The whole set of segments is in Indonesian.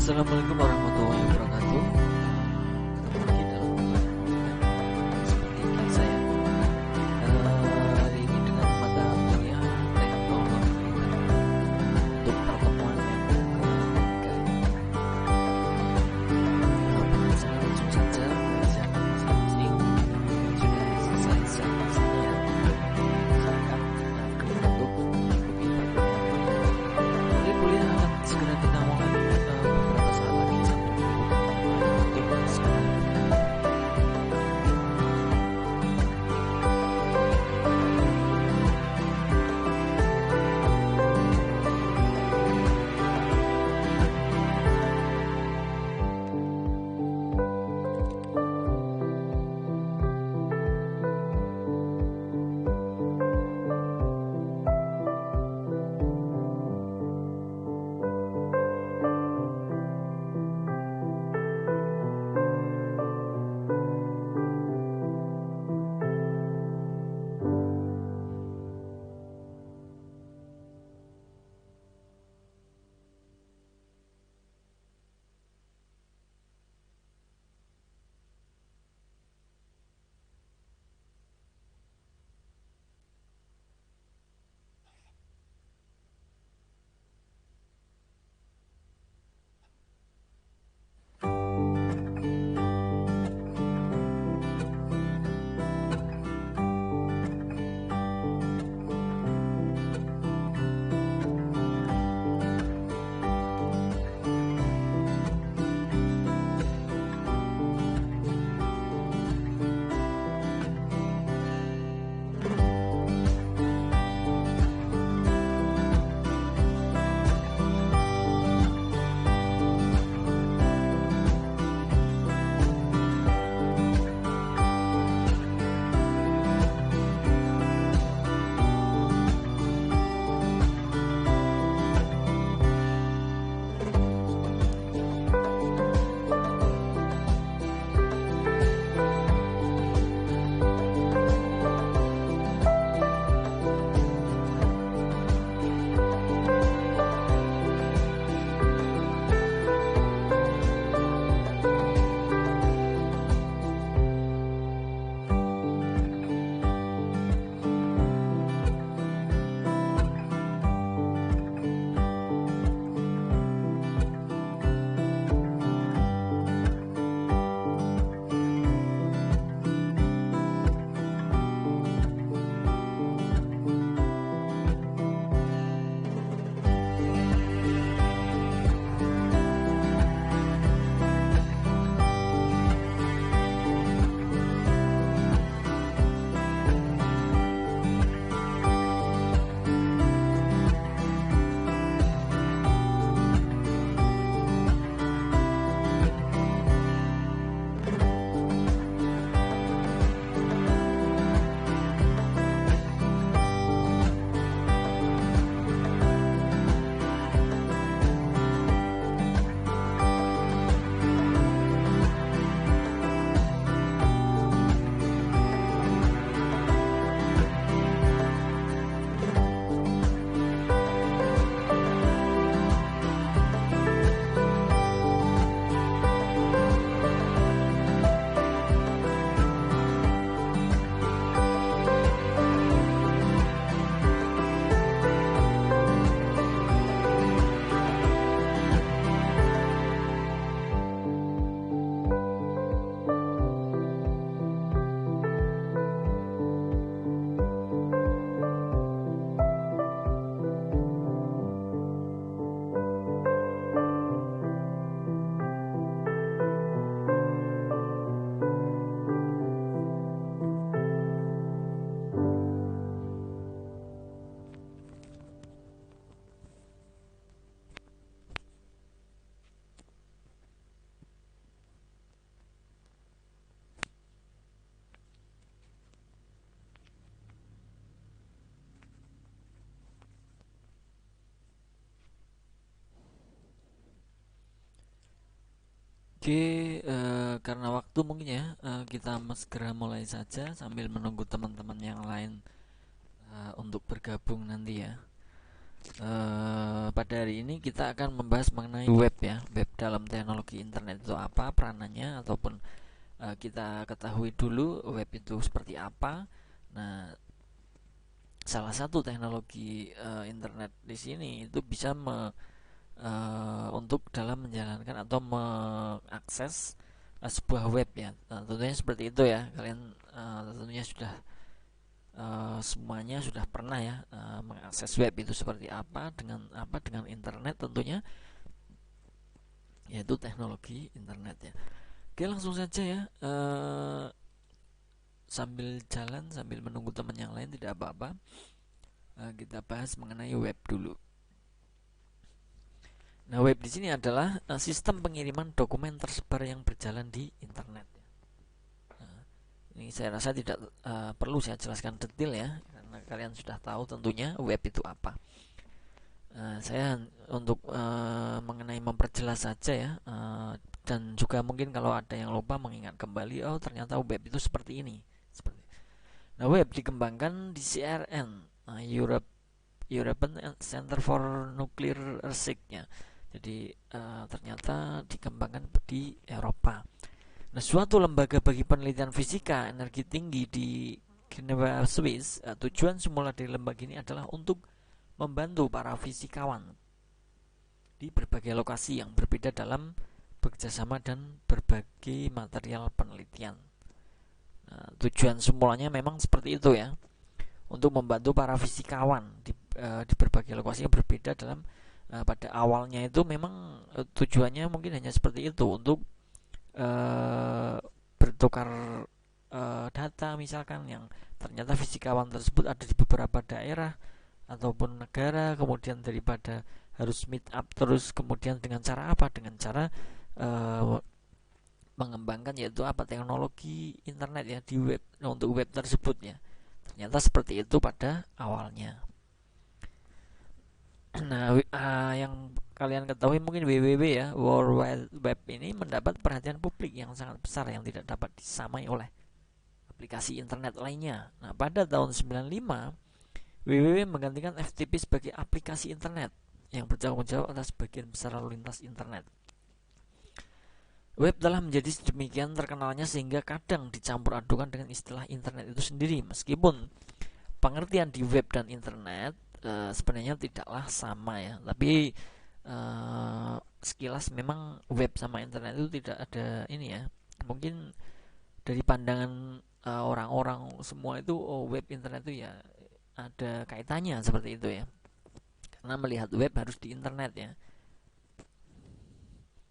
Assalamualaikum warahmatullahi wabarakatuh. Ketemu lagi dalam seperti biasa ya. Hari ini dengan mata kuliah teknologi untuk pertemuan yang ketiga. Saya langsung saja siapkan masing-masing sudah selesai siap-siapnya. Silakan untuk mengikuti pertemuan. Jadi kuliah akan segera kita mulai beberapa saat lagi sambil menunggu untuk segera. Oke, karena waktu mungkin ya, kita segera mulai saja sambil menunggu teman-teman yang lain untuk bergabung nanti ya. Pada hari ini kita akan membahas mengenai web ya, web dalam teknologi internet itu apa, peranannya, ataupun kita ketahui dulu web itu seperti apa. Nah, salah satu teknologi internet di sini itu bisa untuk dalam menjalankan atau mengakses sebuah web ya. Nah, tentunya seperti itu ya. Kalian tentunya sudah semuanya sudah pernah ya mengakses web itu seperti apa dengan internet tentunya, yaitu teknologi internet ya. Oke, langsung saja ya, sambil jalan sambil menunggu teman yang lain tidak apa-apa, kita bahas mengenai web dulu. Nah, web di sini adalah sistem pengiriman dokumen tersebar yang berjalan di internet. Ini saya rasa tidak perlu saya jelaskan detail ya, karena kalian sudah tahu tentunya web itu apa. Saya untuk mengenai memperjelas saja ya, dan juga mungkin kalau ada yang lupa mengingat kembali, oh ternyata web itu seperti ini. Nah, web dikembangkan di CERN, European Center for Nuclear Physics ya. Jadi ternyata dikembangkan di Eropa. Nah, suatu lembaga bagi penelitian fisika energi tinggi di Geneva, Swiss. Tujuan semula dari lembaga ini adalah untuk membantu para fisikawan di berbagai lokasi yang berbeda dalam bekerjasama dan berbagai material penelitian. Nah, tujuan semulanya memang seperti itu ya, untuk membantu para fisikawan di berbagai lokasi yang berbeda dalam pada awalnya itu memang tujuannya mungkin hanya seperti itu, untuk bertukar data misalkan, yang ternyata fisikawan tersebut ada di beberapa daerah ataupun negara, kemudian daripada harus meet up terus, kemudian dengan cara apa, dengan cara mengembangkan yaitu apa, teknologi internet ya, di web, untuk web tersebut ya. Ternyata seperti itu pada awalnya. Nah, yang kalian ketahui mungkin WWW ya, World Wide Web ini mendapat perhatian publik yang sangat besar yang tidak dapat disamai oleh aplikasi internet lainnya. Nah, pada tahun 95, WWW menggantikan FTP sebagai aplikasi internet yang bertanggung jawab atas sebagian besar lalu lintas internet. Web telah menjadi sedemikian terkenalnya sehingga kadang dicampur adukan dengan istilah internet itu sendiri, meskipun pengertian di web dan internet sebenarnya tidaklah sama ya, tapi sekilas memang web sama internet itu tidak ada ini ya. Mungkin dari pandangan orang-orang semua itu, web internet itu ya ada kaitannya seperti itu ya, karena melihat web harus di internet ya,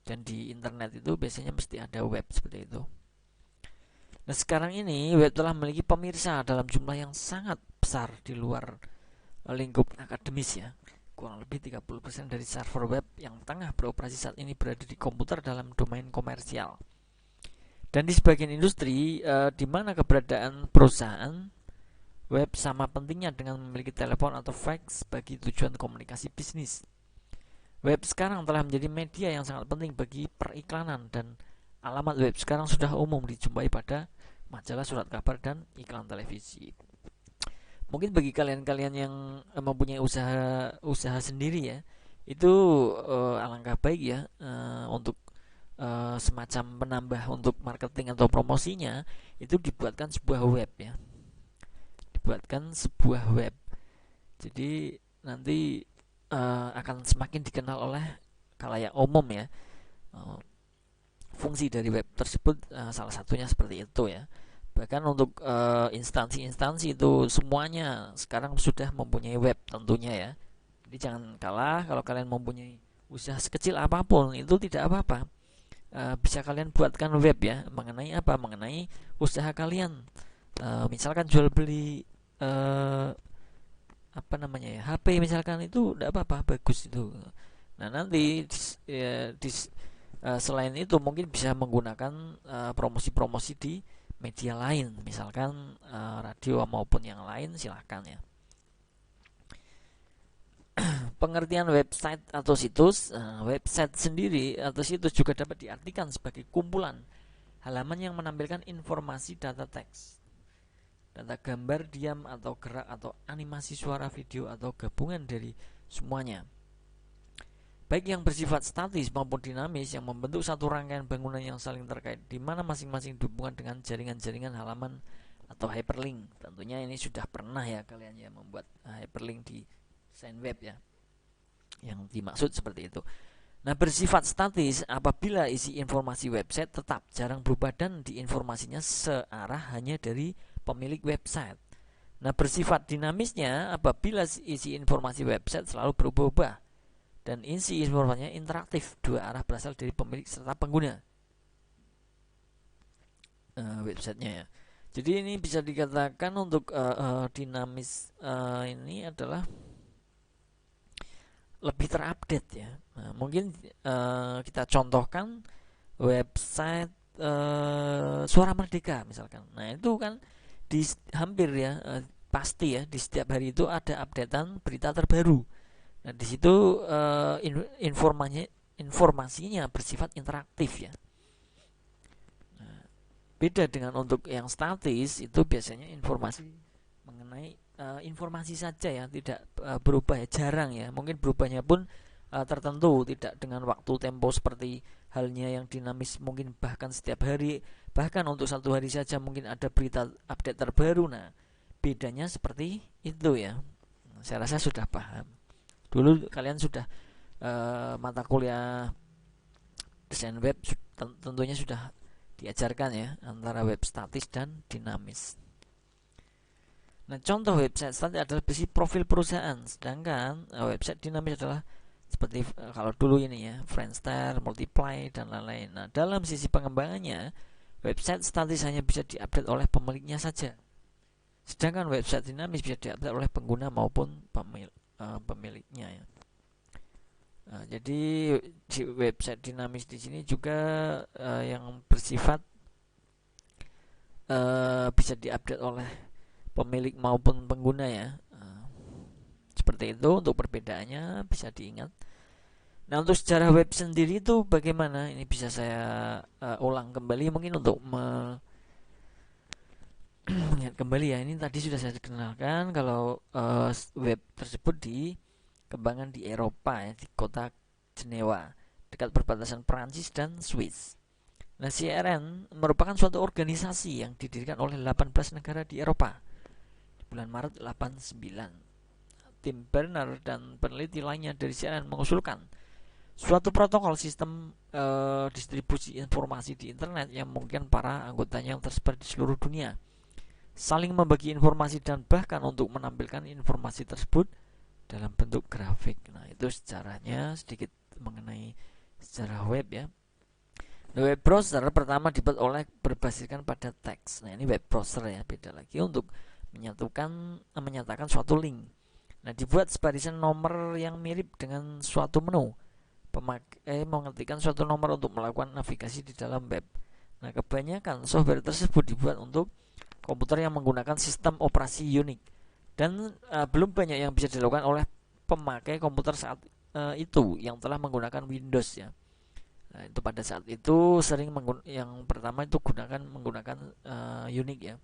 dan di internet itu biasanya mesti ada web seperti itu. Nah, sekarang ini web telah memiliki pemirsa dalam jumlah yang sangat besar di luar lingkup akademis ya. Kurang lebih 30% dari server web yang tengah beroperasi saat ini berada di komputer dalam domain komersial. Dan di sebagian industri di mana keberadaan perusahaan, web sama pentingnya dengan memiliki telepon atau fax bagi tujuan komunikasi bisnis. Web sekarang telah menjadi media yang sangat penting bagi periklanan, dan alamat web sekarang sudah umum dijumpai pada majalah, surat kabar, dan iklan televisi. Mungkin bagi kalian-kalian yang mempunyai usaha sendiri ya, itu alangkah baik ya, untuk semacam penambah untuk marketing atau promosinya, itu dibuatkan sebuah web ya, dibuatkan sebuah web. Jadi nanti akan semakin dikenal oleh khalayak umum ya. Fungsi dari web tersebut salah satunya seperti itu ya. Bahkan untuk instansi-instansi itu semuanya sekarang sudah mempunyai web tentunya ya. Jadi jangan kalah, kalau kalian mempunyai usaha sekecil apapun itu tidak apa-apa, bisa kalian buatkan web ya, mengenai apa, mengenai usaha kalian. Misalkan jual beli apa namanya ya, HP misalkan, itu tidak apa-apa, bagus itu. Nah, nanti selain itu mungkin bisa menggunakan promosi-promosi di media lain, misalkan radio maupun yang lain, silahkan ya. Pengertian website atau situs. Website sendiri atau situs juga dapat diartikan sebagai kumpulan halaman yang menampilkan informasi data teks, data gambar diam atau gerak, atau animasi suara, video, atau gabungan dari semuanya, baik yang bersifat statis maupun dinamis, yang membentuk satu rangkaian bangunan yang saling terkait, di mana masing-masing dihubungkan dengan jaringan-jaringan halaman atau hyperlink. Tentunya ini sudah pernah ya kalian ya membuat hyperlink di desain web ya, yang dimaksud seperti itu. Nah, bersifat statis apabila isi informasi website tetap jarang berubah dan di informasinya searah hanya dari pemilik website. Nah, bersifat dinamisnya apabila isi informasi website selalu berubah-ubah dan isi informasinya interaktif, dua arah berasal dari pemilik serta pengguna websitenya ya. Jadi ini bisa dikatakan untuk dinamis ini adalah lebih terupdate ya. Nah, mungkin kita contohkan website Suara Merdeka misalkan. Nah, itu kan di hampir ya pasti ya di setiap hari itu ada updatean berita terbaru. Nah, di situ informasinya bersifat interaktif ya. Nah, beda dengan untuk yang statis, itu biasanya informasi mengenai informasi saja ya, tidak berubah ya, jarang ya. Mungkin berubahnya pun tertentu, tidak dengan waktu tempo seperti halnya yang dinamis, mungkin bahkan setiap hari, bahkan untuk satu hari saja mungkin ada berita update terbaru. Nah, bedanya seperti itu ya. Saya rasa sudah paham. Dulu kalian sudah mata kuliah desain web tentunya sudah diajarkan ya antara web statis dan dinamis. Nah, contoh website statis adalah besi profil perusahaan, sedangkan website dinamis adalah seperti kalau dulu ini ya, Friendster, Multiply dan lain-lain. Nah, dalam sisi pengembangannya, website statis hanya bisa diupdate oleh pemiliknya saja, sedangkan website dinamis bisa diupdate oleh pengguna maupun pemiliknya ya. Nah, jadi di website dinamis di sini juga yang bersifat bisa diupdate oleh pemilik maupun pengguna ya. Seperti itu untuk perbedaannya bisa diingat. Nah, untuk sejarah web sendiri itu bagaimana? Ini bisa saya ulang kembali mungkin untuk mengingat kembali ya. Ini tadi sudah saya kenalkan kalau web tersebut dikembangkan di Eropa ya, di kota Jenewa, dekat perbatasan Perancis dan Swiss. Nah, CRN merupakan suatu organisasi yang didirikan oleh 18 negara di Eropa di bulan Maret 89. Tim Bernard dan peneliti lainnya dari CRN mengusulkan suatu protokol sistem distribusi informasi di internet yang mungkin para anggotanya yang tersebar di seluruh dunia saling membagi informasi dan bahkan untuk menampilkan informasi tersebut dalam bentuk grafik. Nah, itu sejarahnya sedikit mengenai sejarah web ya. Web browser pertama dibuat oleh berbasiskan pada teks. Nah, ini web browser ya, beda lagi untuk menyatakan suatu link. Nah, dibuat sebarisan nomor yang mirip dengan suatu menu. Pemakai mengetikkan suatu nomor untuk melakukan navigasi di dalam web. Nah, kebanyakan software tersebut dibuat untuk komputer yang menggunakan sistem operasi Unix dan belum banyak yang bisa dilakukan oleh pemakai komputer saat itu yang telah menggunakan Windows ya. Nah, itu pada saat itu sering yang pertama itu menggunakan Unix ya.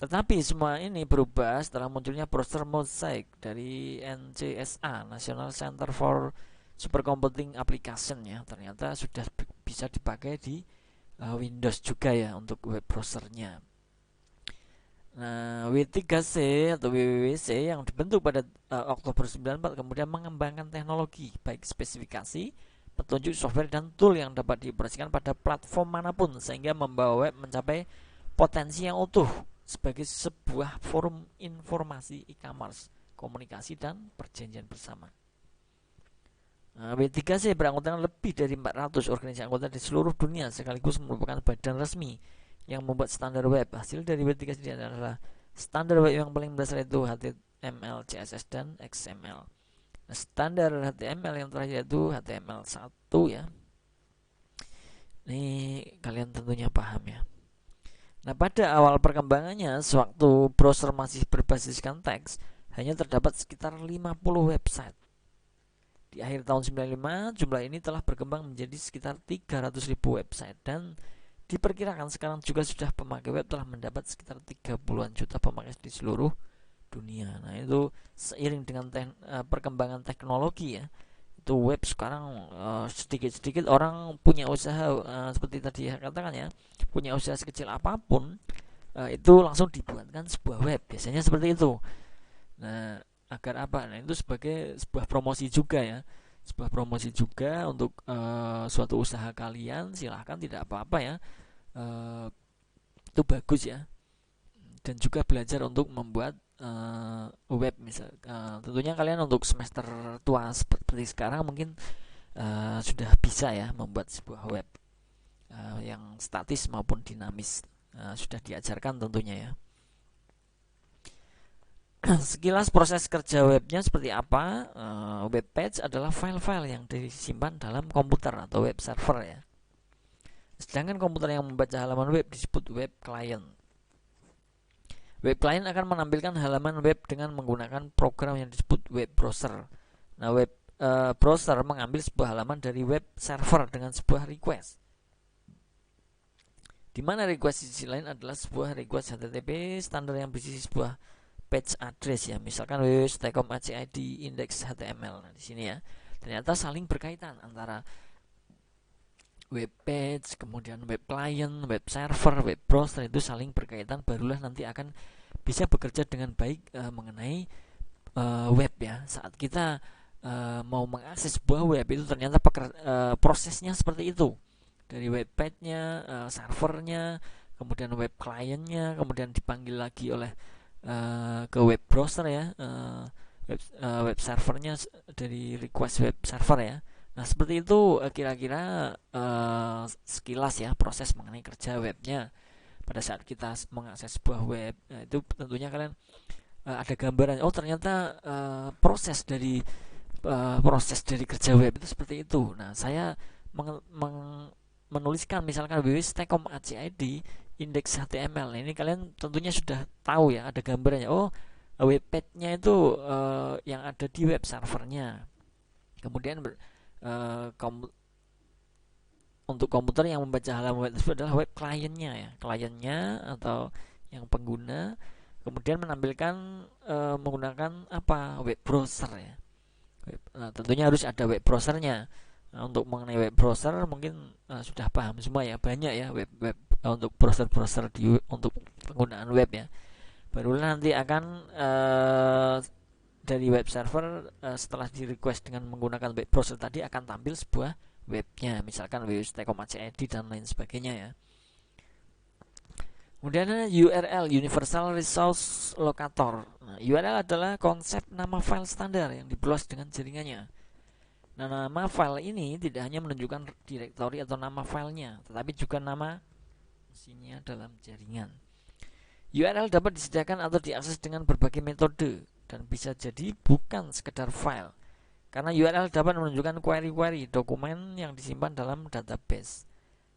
Tetapi semua ini berubah setelah munculnya browser Mosaic dari NCSA, National Center for Supercomputing Application ya. Ternyata sudah bisa dipakai di Windows juga ya untuk web browsernya. Nah, W3C atau WWWC yang dibentuk pada Oktober 94 kemudian mengembangkan teknologi baik spesifikasi, petunjuk software dan tool yang dapat dioperasikan pada platform manapun sehingga membawa web mencapai potensi yang utuh sebagai sebuah forum informasi e-commerce, komunikasi dan perjanjian bersama. Nah, W3C beranggotakan lebih dari 400 organisasi anggota di seluruh dunia sekaligus merupakan badan resmi yang membuat standar web. Hasil dari W3C adalah standar web yang paling mendasar itu HTML, CSS dan XML. Nah, standar HTML yang terakhir itu HTML1 ya. Ini kalian tentunya paham ya. Nah, pada awal perkembangannya, sewaktu browser masih berbasiskan teks, hanya terdapat sekitar 50 website. Di akhir tahun 95, jumlah ini telah berkembang menjadi sekitar 300.000 website dan diperkirakan sekarang juga sudah pemakai web telah mendapat sekitar 30-an juta pemakai di seluruh dunia. Nah, itu seiring dengan perkembangan teknologi ya, itu web sekarang sedikit-sedikit orang punya usaha, seperti tadi saya katakan ya, punya usaha sekecil apapun, itu langsung dibuatkan sebuah web, biasanya seperti itu. Nah, agar apa? Nah, itu sebagai sebuah promosi juga ya, sebuah promosi juga untuk suatu usaha kalian. Silahkan, tidak apa-apa ya, itu bagus ya. Dan juga belajar untuk membuat web, misal tentunya kalian untuk semester tua seperti sekarang mungkin sudah bisa ya membuat sebuah web yang statis maupun dinamis, sudah diajarkan tentunya ya. Sekilas proses kerja webnya seperti apa. Web page adalah file-file yang disimpan dalam komputer atau web server ya. Sedangkan komputer yang membaca halaman web disebut web client. Web client akan menampilkan halaman web dengan menggunakan program yang disebut web browser. Nah, web browser mengambil sebuah halaman dari web server dengan sebuah request, di mana request di sisi lain adalah sebuah request HTTP standar yang berisi sebuah page address ya, misalkan www.stacom.acid index HTML. Nah, di sini ya, ternyata saling berkaitan antara web page, kemudian web client, web server, web browser, itu saling berkaitan. Barulah nanti akan bisa bekerja dengan baik mengenai web ya. Saat kita mau mengakses sebuah web, itu ternyata prosesnya seperti itu. Dari web page-nya, servernya, kemudian web client-nya, kemudian dipanggil lagi oleh ke web browser ya, web servernya dari request web server ya. Nah, seperti itu kira-kira sekilas ya proses mengenai kerja webnya. Pada saat kita mengakses sebuah web, itu tentunya kalian ada gambaran. Oh, ternyata proses dari kerja web itu seperti itu. Nah, saya menuliskan misalkan www.stacom.acid index HTML. Nah, ini kalian tentunya sudah tahu ya, ada gambarannya. Oh, web page-nya itu yang ada di web servernya. Kemudian untuk komputer yang membaca halaman web tersebut adalah web kliennya ya, kliennya atau yang pengguna. Kemudian menampilkan menggunakan apa, web browser ya. Tentunya harus ada web browsernya. Nah, untuk mengenai web browser mungkin sudah paham semua ya, banyak ya web untuk browser untuk penggunaan web ya. Barulah nanti akan dari web server setelah di request dengan menggunakan web browser tadi akan tampil sebuah webnya, misalkan www.stacom.acid dan lain sebagainya ya. Kemudian URL, Universal Resource Locator. Nah, URL adalah konsep nama file standar yang diperluas dengan jaringannya. Nah, nama file ini tidak hanya menunjukkan direktori atau nama filenya, tetapi juga nama mesinnya dalam jaringan. URL dapat disediakan atau diakses dengan berbagai metode dan bisa jadi bukan sekedar file, karena URL dapat menunjukkan query-query dokumen yang disimpan dalam database,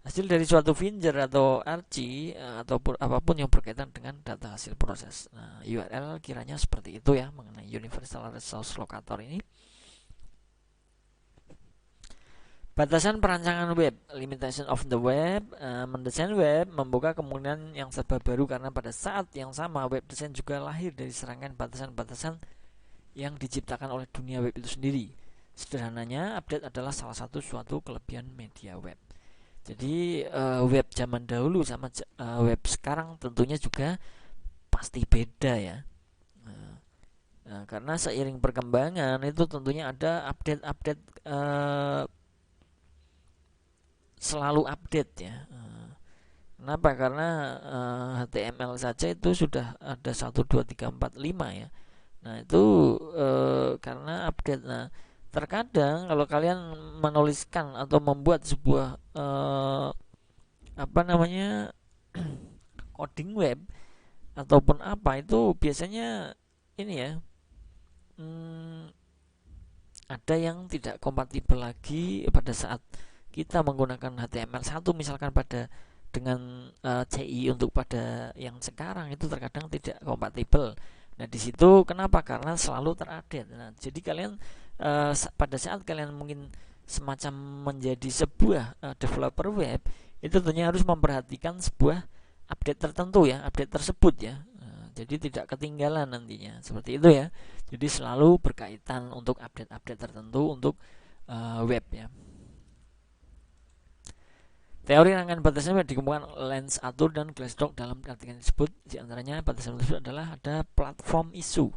hasil dari suatu finger atau archi, ataupun apapun yang berkaitan dengan data hasil proses. Nah, URL kiranya seperti itu ya mengenai Universal Resource Locator ini. Batasan perancangan web, limitation of the web. Mendesain web membuka kemungkinan yang serba baru, karena pada saat yang sama web desain juga lahir dari serangkaian batasan-batasan yang diciptakan oleh dunia web itu sendiri. Sederhananya, update adalah salah satu suatu kelebihan media web. Jadi web zaman dahulu sama web sekarang tentunya juga pasti beda ya. Karena seiring perkembangan itu tentunya ada update selalu update ya. Kenapa? Karena HTML saja itu sudah ada 1, 2, 3, 4, 5 ya. Nah, itu karena update. Nah, terkadang kalau kalian menuliskan atau membuat sebuah coding web ataupun apa, itu biasanya ini ya, ada yang tidak kompatibel lagi pada saat kita menggunakan HTML1 misalkan dengan CI untuk pada yang sekarang, itu terkadang tidak kompatibel. Nah, di situ kenapa? Karena selalu terupdate. Nah, jadi kalian pada saat kalian mungkin semacam menjadi sebuah developer web, itu tentunya harus memperhatikan sebuah update tertentu ya, update tersebut ya. jadi tidak ketinggalan nantinya, seperti itu ya. Jadi selalu berkaitan untuk update-update tertentu untuk web ya. Teori rangkaian batasan web dikembangkan Lance Arthur dan Glassdoor. Dalam artikel tersebut, di antaranya batasan tersebut adalah ada platform isu.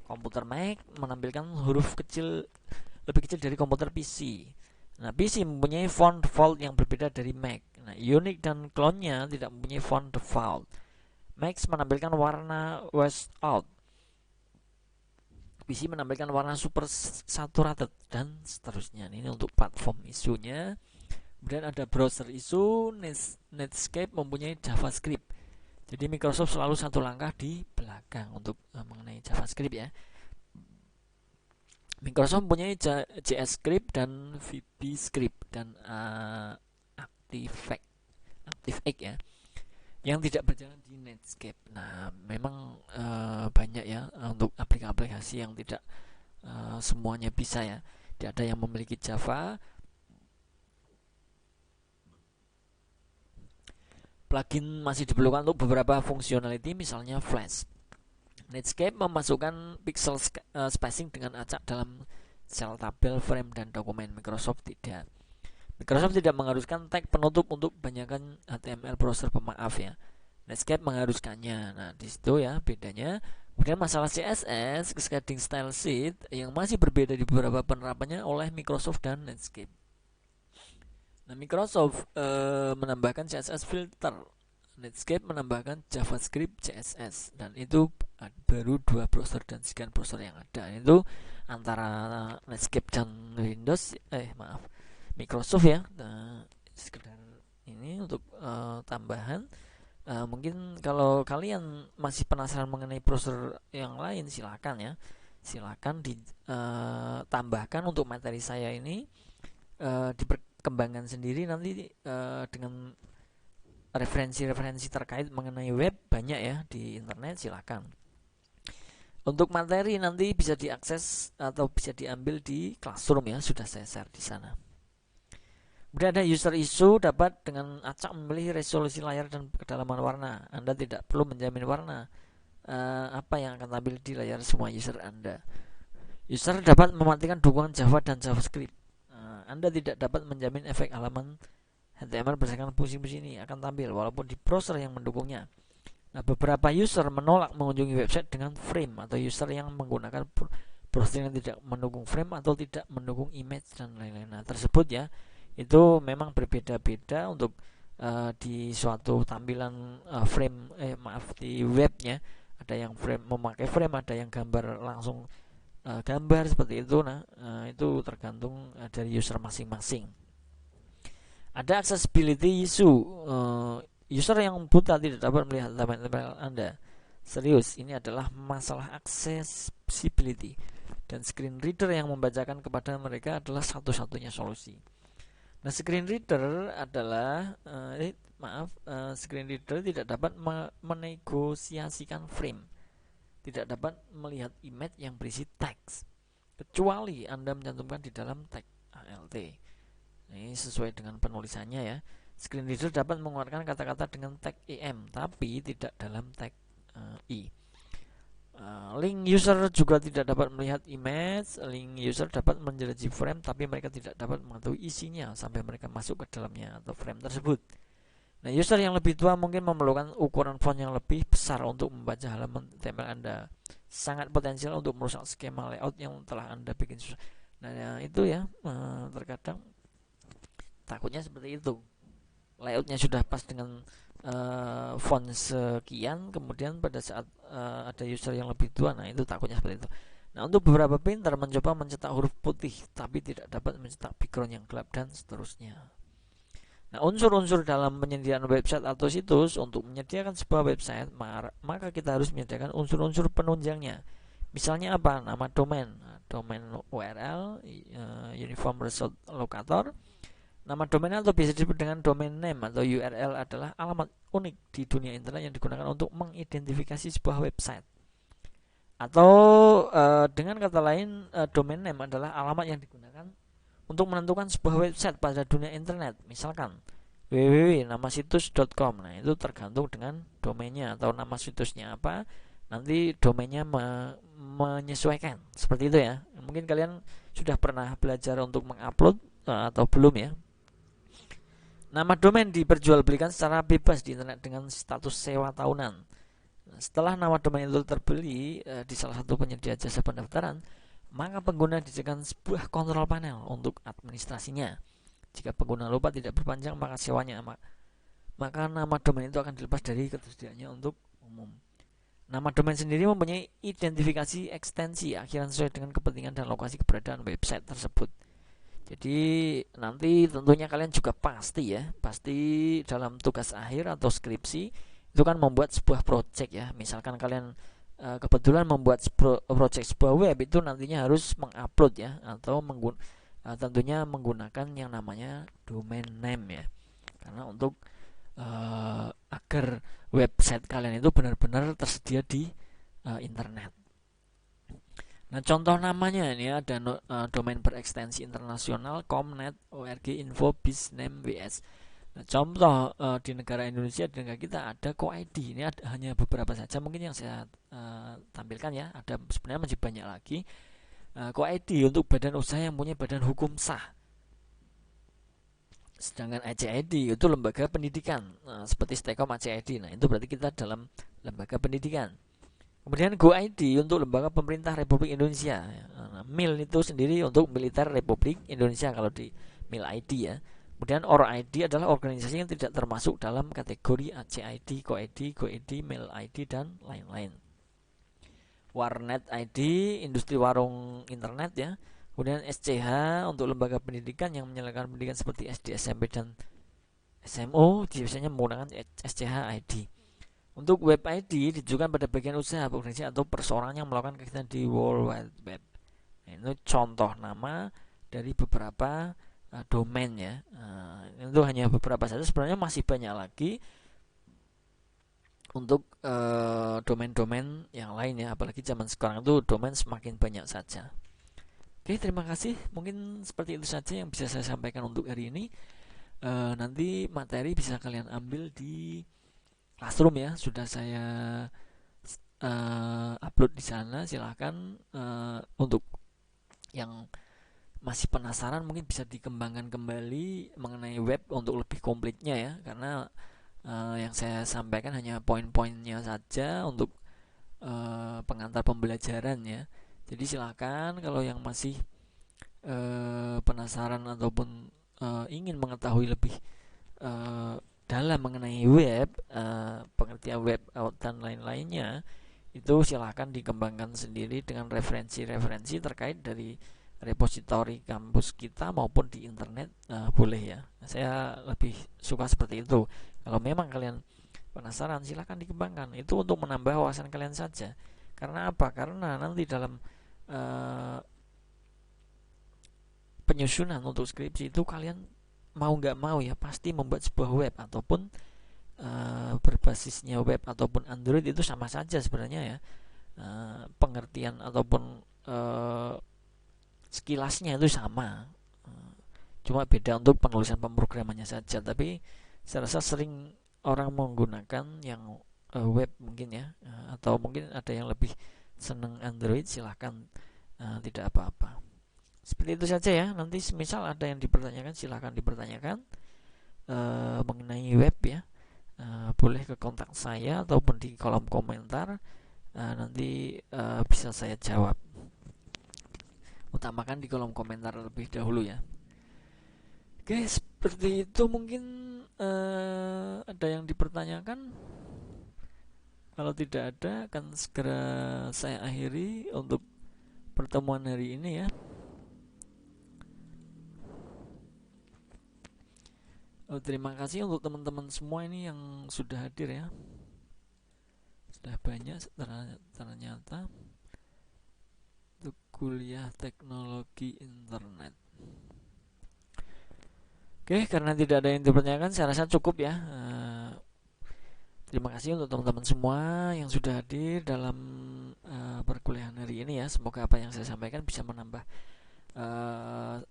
Komputer Mac menampilkan huruf kecil lebih kecil dari komputer PC. Nah, PC mempunyai font default yang berbeda dari Mac. Nah, Unix dan klonnya tidak mempunyai font default. Mac menampilkan warna washed out. PC menampilkan warna super saturated dan seterusnya. Ini untuk platform isunya. Kemudian ada browser isu, Netscape mempunyai JavaScript. Jadi Microsoft selalu satu langkah di belakang untuk mengenai JavaScript ya. Microsoft mempunyai JScript dan VBScript dan ActiveX ya, yang tidak berjalan di Netscape. Nah, memang banyak ya untuk aplikasi yang tidak semuanya bisa ya. Tidak ada yang memiliki Java. Plugin masih diperlukan untuk beberapa fungsionality, misalnya Flash. Netscape memasukkan pixel spacing dengan acak dalam sel tabel, frame, dan dokumen. Microsoft tidak. Microsoft tidak mengharuskan tag penutup untuk banyakkan HTML browser pemaaf ya. Netscape mengharuskannya. Nah, di situ ya bedanya. Kemudian masalah CSS, shading style sheet yang masih berbeda di beberapa penerapannya oleh Microsoft dan Netscape. Nah, Microsoft menambahkan CSS filter, Netscape menambahkan JavaScript CSS, dan itu baru 2 browser dan sekian browser yang ada. Itu antara Netscape dan Windows, Microsoft ya. Nah, sekedar ini untuk tambahan. Mungkin kalau kalian masih penasaran mengenai browser yang lain, silakan ya. Silakan ditambahkan untuk materi saya ini diperkembangkan sendiri nanti dengan referensi-referensi terkait mengenai web banyak ya di internet, silakan. Untuk materi nanti bisa diakses atau bisa diambil di Classroom ya, sudah saya share di sana. Kemudian ada user issue, dapat dengan acak memilih resolusi layar dan kedalaman warna. Anda tidak perlu menjamin warna apa yang akan tampil di layar semua user Anda. User dapat mematikan dukungan Java dan JavaScript. Anda tidak dapat menjamin efek halaman HTML berdasarkan fungsi-fungsi ini akan tampil walaupun di browser yang mendukungnya. Nah, beberapa user menolak mengunjungi website dengan frame, atau user yang menggunakan browser yang tidak mendukung frame atau tidak mendukung image dan lain-lain. Nah, tersebut ya, itu memang berbeda-beda untuk di suatu tampilan di webnya. Ada yang frame memakai frame, ada yang gambar langsung gambar seperti itu. Nah, itu tergantung dari user masing-masing. Ada accessibility issue, user yang buta tidak dapat melihat tabel Anda. Serius, ini adalah masalah accessibility, dan screen reader yang membacakan kepada mereka adalah satu-satunya solusi. Nah, screen reader adalah screen reader tidak dapat menegosiasikan frame, tidak dapat melihat image yang berisi teks, kecuali Anda mencantumkan di dalam tag ALT. Ini sesuai dengan penulisannya ya. Screen reader dapat mengeluarkan kata-kata dengan tag EM, tapi tidak dalam tag I. Link user juga tidak dapat melihat image. Link user dapat menjelajahi frame, tapi mereka tidak dapat mengetahui isinya sampai mereka masuk ke dalamnya atau frame tersebut. Nah, user yang lebih tua mungkin memerlukan ukuran font yang lebih besar untuk membaca halaman HTML Anda. Sangat potensial untuk merusak skema layout yang telah Anda bikin susah. Nah, itu ya, terkadang takutnya seperti itu. Layoutnya sudah pas dengan font sekian, kemudian pada saat ada user yang lebih tua, nah itu takutnya seperti itu. Nah, untuk beberapa printer mencoba mencetak huruf putih tapi tidak dapat mencetak background yang gelap dan seterusnya. Nah, unsur-unsur dalam penyediaan website atau situs. Untuk menyediakan sebuah website, maka kita harus menyediakan unsur-unsur penunjangnya. Misalnya apa? Nama domain, domain URL, uniform result locator. Nama domain atau biasa disebut dengan domain name atau URL adalah alamat unik di dunia internet yang digunakan untuk mengidentifikasi sebuah website. Atau dengan kata lain, domain name adalah alamat yang digunakan untuk menentukan sebuah website pada dunia internet. Misalkan www.namasitus.com. Nah, itu tergantung dengan domainnya atau nama situsnya apa. nanti domainnya menyesuaikan seperti itu ya. Mungkin kalian sudah pernah belajar untuk mengupload atau belum ya. Nama domain diperjualbelikan secara bebas di internet dengan status sewa tahunan. Setelah nama domain itu terbeli di salah satu penyedia jasa pendaftaran, maka pengguna disediakan sebuah kontrol panel untuk administrasinya. Jika pengguna lupa tidak perpanjang maka sewanya, maka nama domain itu akan dilepas dari ketersediaannya untuk umum. Nama domain sendiri mempunyai identifikasi ekstensi akhiran sesuai dengan kepentingan dan lokasi keberadaan website tersebut. Jadi nanti tentunya kalian juga pasti dalam tugas akhir atau skripsi itu kan membuat sebuah project ya. Misalkan kalian kebetulan membuat project sebuah web, itu nantinya harus mengupload ya, atau tentunya menggunakan yang namanya domain name ya. Karena untuk agar website kalian itu benar-benar tersedia di internet. Nah, contoh namanya ini ada domain berekstensi internasional .com.net, .org, info, biz, name, ws. Nah, contoh di negara Indonesia, di negara kita ada co-id. Ini hanya beberapa saja mungkin yang saya tampilkan ya. Ada sebenarnya masih banyak lagi. Co-id untuk badan usaha yang punya badan hukum sah. Sedangkan ACID itu lembaga pendidikan, seperti Stekom ACID. Nah, itu berarti kita dalam lembaga pendidikan. Kemudian GoID untuk lembaga pemerintah Republik Indonesia. MIL itu sendiri untuk Militer Republik Indonesia kalau di MIL ID ya. Kemudian ORID adalah organisasi yang tidak termasuk dalam kategori ACID, GoID, GoID, MIL ID dan lain-lain. Warnet ID, industri warung internet ya. Kemudian SCH untuk lembaga pendidikan yang menyelenggarakan pendidikan seperti SD, SMP, dan SMO biasanya menggunakan SCH ID. Untuk web ID ditujukan pada bagian usaha, organisasi atau perseorangan yang melakukan kegiatan di World Wide Web. Nah, itu contoh nama dari beberapa domain ya. Itu hanya beberapa saja, sebenarnya masih banyak lagi untuk domain-domain yang lain ya. Apalagi zaman sekarang itu domain semakin banyak saja. Oke, terima kasih. Mungkin seperti itu saja yang bisa saya sampaikan untuk hari ini. Nanti materi bisa kalian ambil di Classroom ya. Sudah saya upload di sana. Silahkan untuk yang masih penasaran mungkin bisa dikembangkan kembali mengenai web untuk lebih komplitnya ya. Karena yang saya sampaikan hanya poin-poinnya saja untuk pengantar pembelajaran ya. Jadi silakan kalau yang masih penasaran ataupun ingin mengetahui lebih dalam mengenai web, pengertian web dan lain-lainnya, itu silahkan dikembangkan sendiri dengan referensi-referensi terkait dari repositori kampus kita maupun di internet, boleh ya. Saya lebih suka seperti itu. Kalau memang kalian penasaran, silahkan dikembangkan. Itu untuk menambah wawasan kalian saja. Karena apa? Karena nanti dalam penyusunan untuk skripsi itu kalian mau nggak mau ya pasti membuat sebuah web ataupun berbasisnya web ataupun Android itu sama saja sebenarnya ya. Pengertian ataupun sekilasnya itu sama, cuma beda untuk penulisan pemrogramannya saja. Tapi saya rasa sering orang menggunakan yang web mungkin ya, atau mungkin ada yang lebih seneng Android, silahkan, tidak apa-apa. Seperti itu saja ya. Nanti misal ada yang dipertanyakan, silahkan dipertanyakan mengenai web ya. Boleh ke kontak saya ataupun di kolom komentar, nanti bisa saya jawab. Utamakan di kolom komentar lebih dahulu ya. Oke, seperti itu mungkin. Ada yang dipertanyakan? Kalau tidak ada, akan segera saya akhiri untuk pertemuan hari ini ya. Terima kasih untuk teman-teman semua ini yang sudah hadir ya. Sudah banyak ternyata untuk kuliah teknologi internet. Oke, karena tidak ada yang dipertanyakan, saya rasa cukup ya. Terima kasih untuk teman-teman semua yang sudah hadir dalam perkuliahan hari ini ya. Semoga apa yang saya sampaikan bisa menambah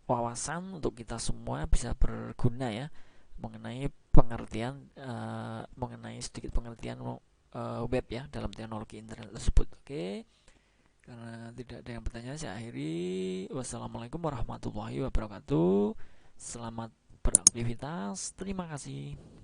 wawasan untuk kita semua, bisa berguna ya mengenai pengertian, mengenai sedikit pengertian web ya dalam teknologi internet tersebut. Oke, karena tidak ada yang bertanya, saya akhiri. Wassalamualaikum warahmatullahi wabarakatuh. Selamat beraktivitas. Terima kasih.